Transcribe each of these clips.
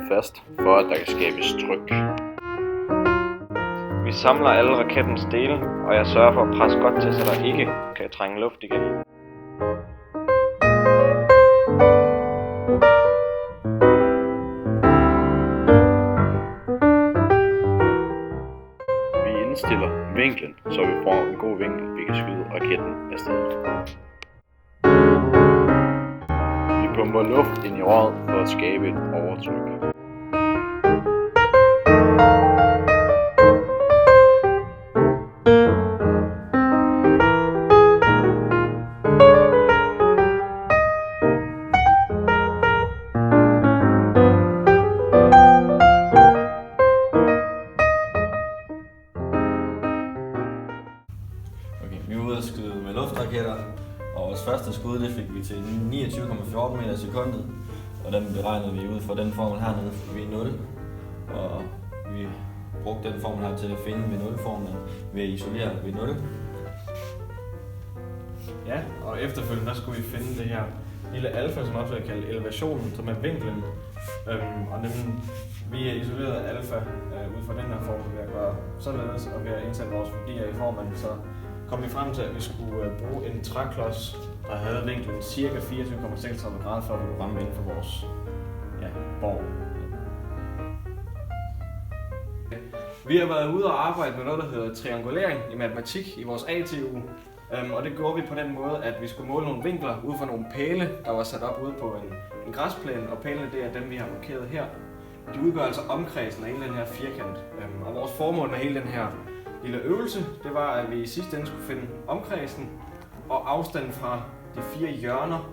fast, for at der kan skabes tryk. Vi samler alle rakettens dele, og jeg sørger for at presse godt til, så der ikke kan trænge luft igen. Vi indstiller vinklen, så vi får en god vinkel, vi kan skyde raketten afsted. Vi pumper luft ind i røret for at skabe et overtryk. Vi var ude at skyde med luftraketter, og vores første skud det fik vi til 29,14 meter i sekundet, og den beregnede vi ud fra den formel hernede for V0, og vi brugte den formel her til at finde V0-formlen ved at isolere V0. Ja, og efterfølgende der skulle vi finde det her lille alfa, som også er kaldt elevationen, som er vinklen. Og nemlig, vi isolerede alfa ud fra den her formel ved at gøre således, og ved at indsætte vores værdier i formlen, så kom vi frem til, at vi skulle bruge en træklods, der havde vinklen ca. 24,36 grader, for at vi kunne ramme inden for vores borg. Vi har været ude og arbejde med noget, der hedder triangulering i matematik i vores ATU. Og det gjorde vi på den måde, at vi skulle måle nogle vinkler ud fra nogle pæle, der var sat op ude på en græsplæne, og pælene det er dem, vi har markeret her. De udgør altså omkredsen af hele den her firkant. Og vores formål med hele den her lille øvelse, det var, at vi i sidste ende skulle finde omkredsen og afstanden fra de 4 hjørner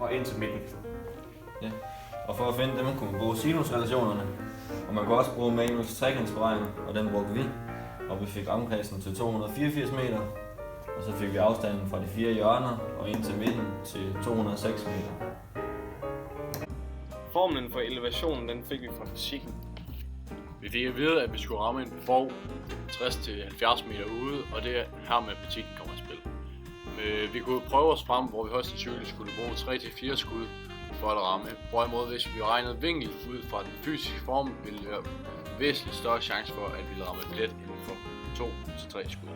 og ind til midten. Ja. Og for at finde dem kunne man bruge sinusrelationerne, og man kunne også bruge Manuels trekantsberegner, og den brugte vi. Og vi fik omkredsen til 284 meter, og så fik vi afstanden fra de 4 hjørner og ind til midten til 206 meter. Formlen for elevationen, den fik vi fra fysikken. Vi fik at vide, at vi skulle ramme en borg 60-70 meter ude, og det er her matematikken kommer i spil. Vi kunne prøve os frem, hvor vi højst sandsynligt skulle bruge 3-4 skud for at ramme. Hvorimod hvis vi regnede vinkel ud fra den fysiske form, ville det være væsentligt større chance for, at vi ville ramme plet inden for 2-3 skud.